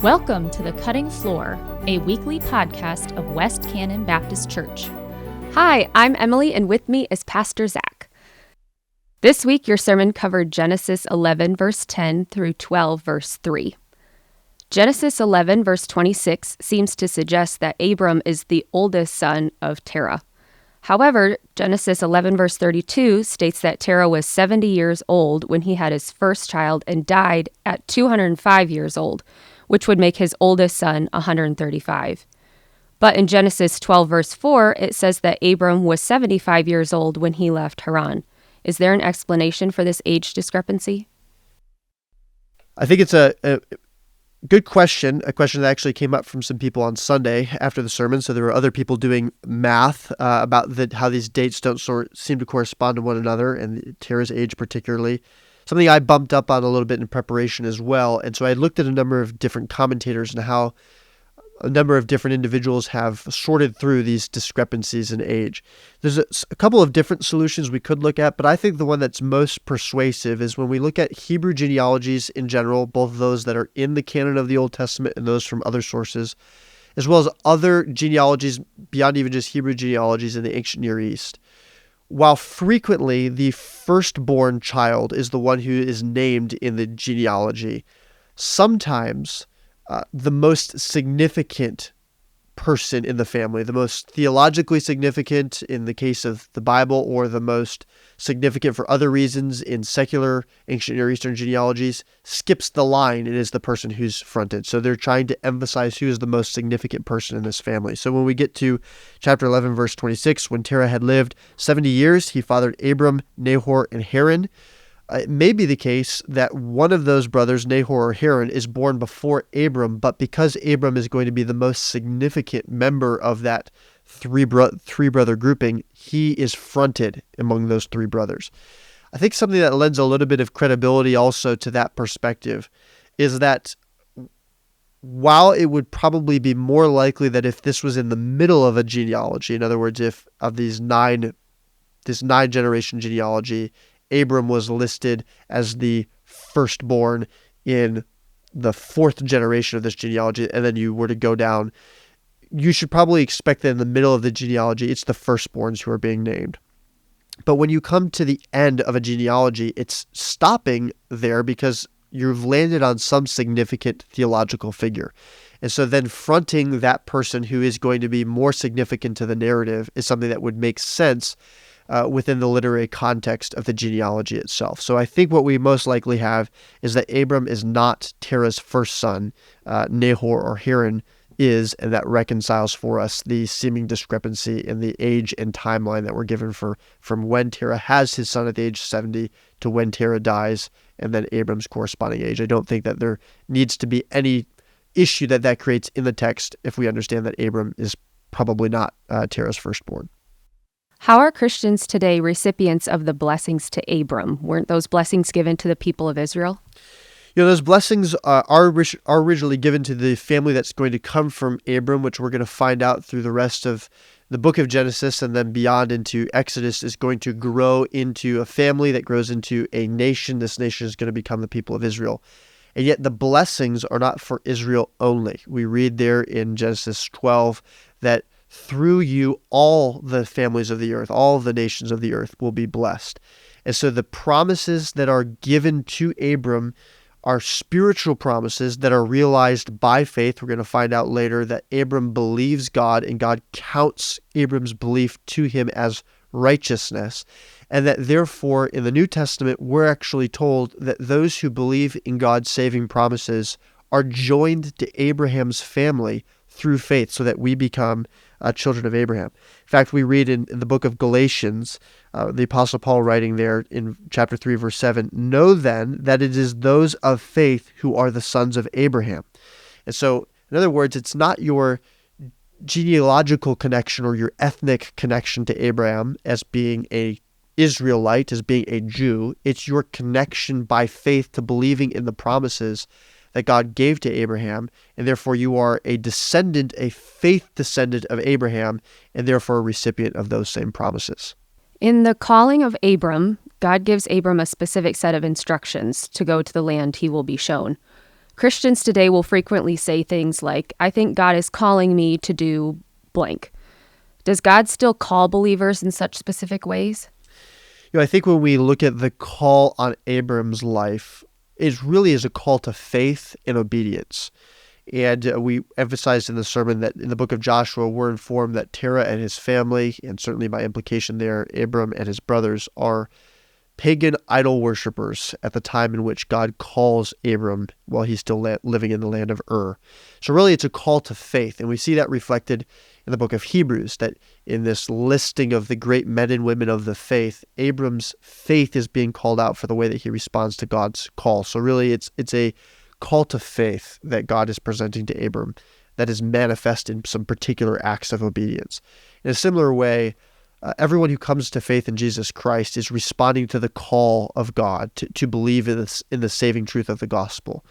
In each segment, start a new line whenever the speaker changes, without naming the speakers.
Welcome to The Cutting Floor, a weekly podcast of West Cannon Baptist Church.
Hi, I'm Emily, and with me is Pastor Zach. This week, your sermon covered Genesis 11, verse 10 through 12, verse 3. Genesis 11, verse 26 seems to suggest that Abram is the oldest son of Terah. However, Genesis 11, verse 32 states that Terah was 70 years old when he had his first child and died at 205 years old, which would make his oldest son 135. But in Genesis 12, verse 4, it says that Abram was 75 years old when he left Haran. Is there an explanation for this age discrepancy?
I think it's a good question, a question that actually came up from some people on Sunday after the sermon. So there were other people doing math about how these dates don't seem to correspond to one another, and Terah's age particularly. Something I bumped up on a little bit in preparation as well. And so I looked at a number of different commentators and how a number of different individuals have sorted through these discrepancies in age. There's a couple of different solutions we could look at, but I think the one that's most persuasive is when we look at Hebrew genealogies in general, both those that are in the canon of the Old Testament and those from other sources, as well as other genealogies beyond even just Hebrew genealogies in the ancient Near East. While frequently the firstborn child is the one who is named in the genealogy, sometimes the most significant person in the family, the most theologically significant in the case of the Bible, or the most significant for other reasons in secular ancient Near Eastern genealogies, skips the line and is the person who's fronted. So they're trying to emphasize who is the most significant person in this family. So when we get to chapter 11, verse 26, when Terah had lived 70 years, he fathered Abram, Nahor, and Haran. It may be the case that one of those brothers, Nahor or Haran, is born before Abram, but because Abram is going to be the most significant member of that three brother grouping, he is fronted among those three brothers. I think something that lends a little bit of credibility also to that perspective is that while it would probably be more likely that if this was in the middle of a genealogy, in other words, if of this nine generation genealogy, Abram was listed as the firstborn in the fourth generation of this genealogy, and then you were to go down, you should probably expect that in the middle of the genealogy, it's the firstborns who are being named. But when you come to the end of a genealogy, it's stopping there because you've landed on some significant theological figure. And so then fronting that person who is going to be more significant to the narrative is something that would make sense within the literary context of the genealogy itself. So I think what we most likely have is that Abram is not Terah's first son, Nahor or Haran is, and that reconciles for us the seeming discrepancy in the age and timeline that we're given from when Terah has his son at the age 70 to when Terah dies, and then Abram's corresponding age. I don't think that there needs to be any issue that creates in the text if we understand that Abram is probably not Terah's firstborn.
How are Christians today recipients of the blessings to Abram? Weren't those blessings given to the people of Israel?
Those blessings are originally given to the family that's going to come from Abram, which we're going to find out through the rest of the book of Genesis and then beyond into Exodus is going to grow into a family that grows into a nation. This nation is going to become the people of Israel. And yet the blessings are not for Israel only. We read there in Genesis 12 that through you, all the families of the earth, all the nations of the earth will be blessed. And so the promises that are given to Abram are spiritual promises that are realized by faith. We're going to find out later that Abram believes God and God counts Abram's belief to him as righteousness. And that therefore in the New Testament, we're actually told that those who believe in God's saving promises are joined to Abraham's family through faith so that we become children of Abraham. In fact, we read in the book of Galatians, the Apostle Paul writing there in chapter 3, verse 7, "Know then that it is those of faith who are the sons of Abraham." And so, in other words, it's not your genealogical connection or your ethnic connection to Abraham as being a Israelite, as being a Jew. It's your connection by faith to believing in the promises that God gave to Abraham, and therefore you are a descendant, a faith descendant of Abraham, and therefore a recipient of those same promises.
In the calling of Abram, God gives Abram a specific set of instructions to go to the land he will be shown. Christians today will frequently say things like, I think God is calling me to do blank. Does God still call believers in such specific ways?
I think when we look at the call on Abram's life, it really is a call to faith and obedience. And we emphasized in the sermon that in the book of Joshua, we're informed that Terah and his family, and certainly by implication there, Abram and his brothers, are pagan idol worshippers at the time in which God calls Abram while he's still living in the land of Ur. So really it's a call to faith, and we see that reflected in the book of Hebrews, that in this listing of the great men and women of the faith, Abram's faith is being called out for the way that he responds to God's call. So really it's a call to faith that God is presenting to Abram that is manifest in some particular acts of obedience. In a similar way, everyone who comes to faith in Jesus Christ is responding to the call of God to believe in the saving truth of the gospel.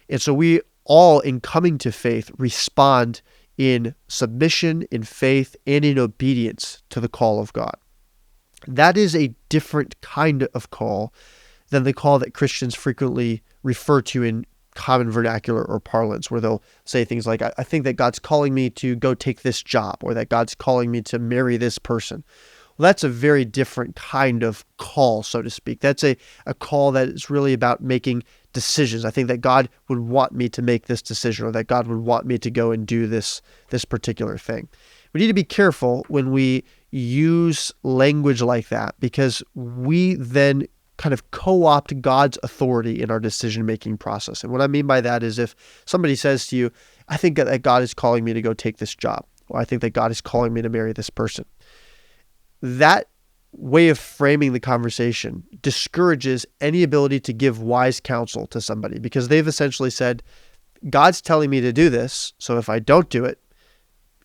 And so we all, in coming to faith, respond in submission, in faith, and in obedience to the call of God. That is a different kind of call than the call that Christians frequently refer to in common vernacular or parlance, where they'll say things like, I think that God's calling me to go take this job, or that God's calling me to marry this person. Well, that's a very different kind of call, so to speak. That's a call that is really about making decisions. I think that God would want me to make this decision, or that God would want me to go and do this particular thing. We need to be careful when we use language like that, because we then kind of co-opt God's authority in our decision-making process. And what I mean by that is if somebody says to you, I think that God is calling me to go take this job, or I think that God is calling me to marry this person, that way of framing the conversation discourages any ability to give wise counsel to somebody, because they've essentially said, God's telling me to do this, so if I don't do it,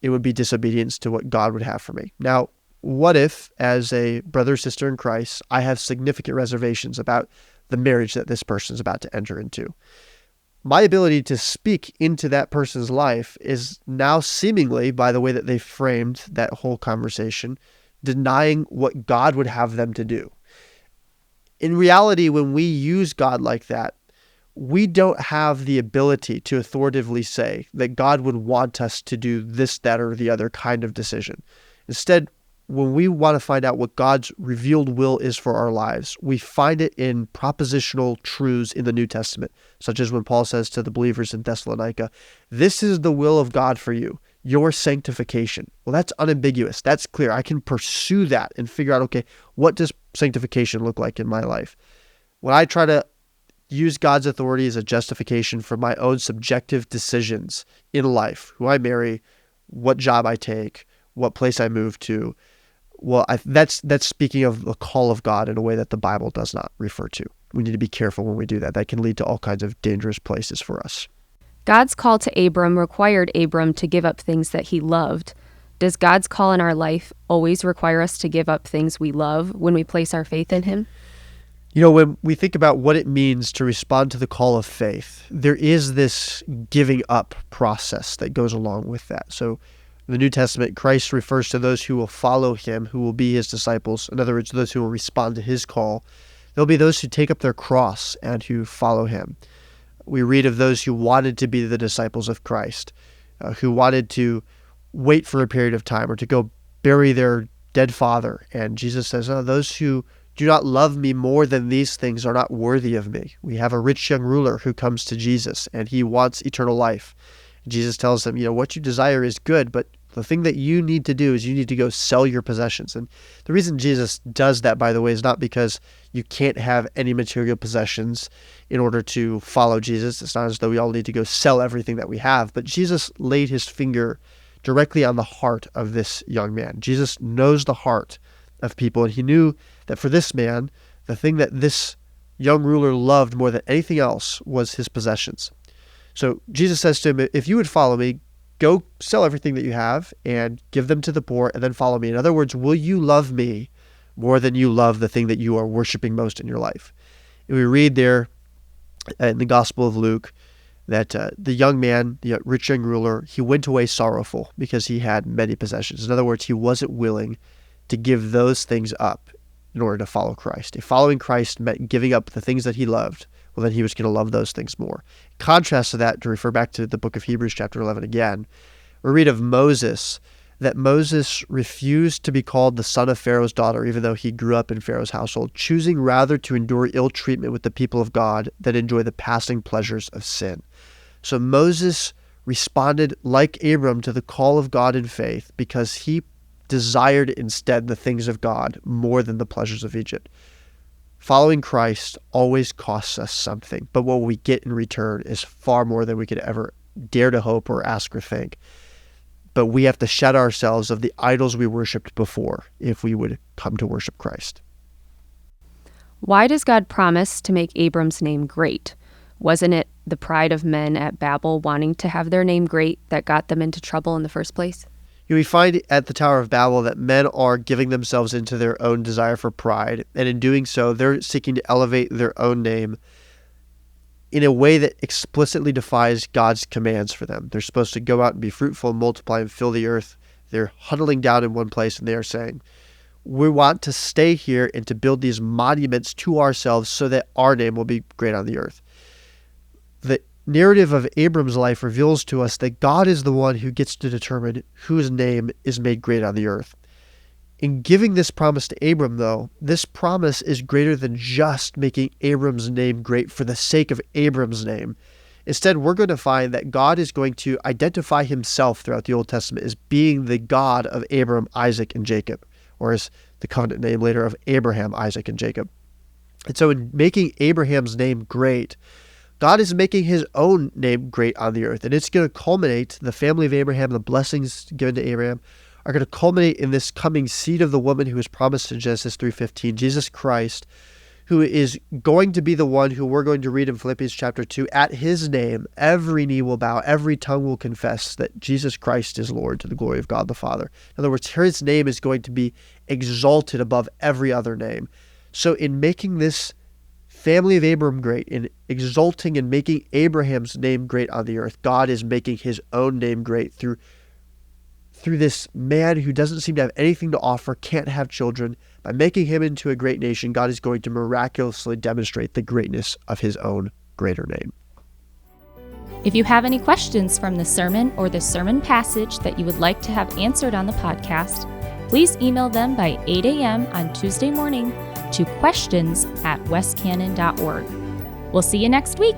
it would be disobedience to what God would have for me. Now, what if, as a brother or sister in Christ, I have significant reservations about the marriage that this person is about to enter into? My ability to speak into that person's life is now seemingly, by the way that they framed that whole conversation, denying what God would have them to do. In reality, when we use God like that, we don't have the ability to authoritatively say that God would want us to do this, that, or the other kind of decision. Instead, when we want to find out what God's revealed will is for our lives, we find it in propositional truths in the New Testament, such as when Paul says to the believers in Thessalonica, this is the will of God for you, your sanctification. Well, that's unambiguous. That's clear. I can pursue that and figure out, okay, what does sanctification look like in my life? When I try to use God's authority as a justification for my own subjective decisions in life, who I marry, what job I take, what place I move to, well, that's speaking of the call of God in a way that the Bible does not refer to. We need to be careful when we do that. That can lead to all kinds of dangerous places for us.
God's call to Abram required Abram to give up things that he loved. Does God's call in our life always require us to give up things we love when we place our faith in him?
When we think about what it means to respond to the call of faith, there is this giving up process that goes along with that. So in the New Testament, Christ refers to those who will follow him, who will be his disciples. In other words, those who will respond to his call. There'll be those who take up their cross and who follow him. We read of those who wanted to be the disciples of Christ, who wanted to wait for a period of time or to go bury their dead father. And Jesus says, those who do not love me more than these things are not worthy of me. We have a rich young ruler who comes to Jesus and he wants eternal life. Jesus tells him, what you desire is good, but the thing that you need to do is you need to go sell your possessions. And the reason Jesus does that, by the way, is not because you can't have any material possessions in order to follow Jesus. It's not as though we all need to go sell everything that we have, but Jesus laid his finger directly on the heart of this young man. Jesus knows the heart of people, and he knew that for this man, the thing that this young ruler loved more than anything else was his possessions. So Jesus says to him, if you would follow me, go sell everything that you have and give them to the poor and then follow me. In other words, will you love me more than you love the thing that you are worshiping most in your life? And we read there in the Gospel of Luke that the young man, the rich young ruler, he went away sorrowful because he had many possessions. In other words, he wasn't willing to give those things up in order to follow Christ. If following Christ meant giving up the things that he loved, well, then he was going to love those things more. In contrast to that, to refer back to the book of Hebrews chapter 11 again, we read of Moses, that Moses refused to be called the son of Pharaoh's daughter, even though he grew up in Pharaoh's household, choosing rather to endure ill treatment with the people of God than enjoy the passing pleasures of sin. So Moses responded like Abram to the call of God in faith because he desired instead the things of God more than the pleasures of Egypt. Following Christ always costs us something, but what we get in return is far more than we could ever dare to hope or ask or think. But we have to shed ourselves of the idols we worshipped before if we would come to worship Christ.
Why does God promise to make Abram's name great? Wasn't it the pride of men at Babel wanting to have their name great that got them into trouble in the first place?
We find at the Tower of Babel that men are giving themselves into their own desire for pride, and in doing so, they're seeking to elevate their own name in a way that explicitly defies God's commands for them. They're supposed to go out and be fruitful and multiply and fill the earth. They're huddling down in one place, and they are saying, we want to stay here and to build these monuments to ourselves so that our name will be great on the earth. The narrative of Abram's life reveals to us that God is the one who gets to determine whose name is made great on the earth. In giving this promise to Abram, though, this promise is greater than just making Abram's name great for the sake of Abram's name. Instead, we're going to find that God is going to identify himself throughout the Old Testament as being the God of Abram, Isaac, and Jacob, or as the covenant name later of Abraham, Isaac, and Jacob. And so in making Abraham's name great, God is making his own name great on the earth, and it's going to culminate, the family of Abraham, the blessings given to Abraham, are going to culminate in this coming seed of the woman who is promised in Genesis 3:15, Jesus Christ, who is going to be the one who we're going to read in Philippians chapter 2. At his name, every knee will bow, every tongue will confess that Jesus Christ is Lord to the glory of God the Father. In other words, his name is going to be exalted above every other name. So in making this family of Abram great, in exalting and making Abraham's name great on the earth, God is making his own name great through this man who doesn't seem to have anything to offer, can't have children. By making him into a great nation, God is going to miraculously demonstrate the greatness of his own greater name.
If you have any questions from the sermon or the sermon passage that you would like to have answered on the podcast, please email them by 8 a.m. on Tuesday morning to questions@westcannon.org. We'll see you next week.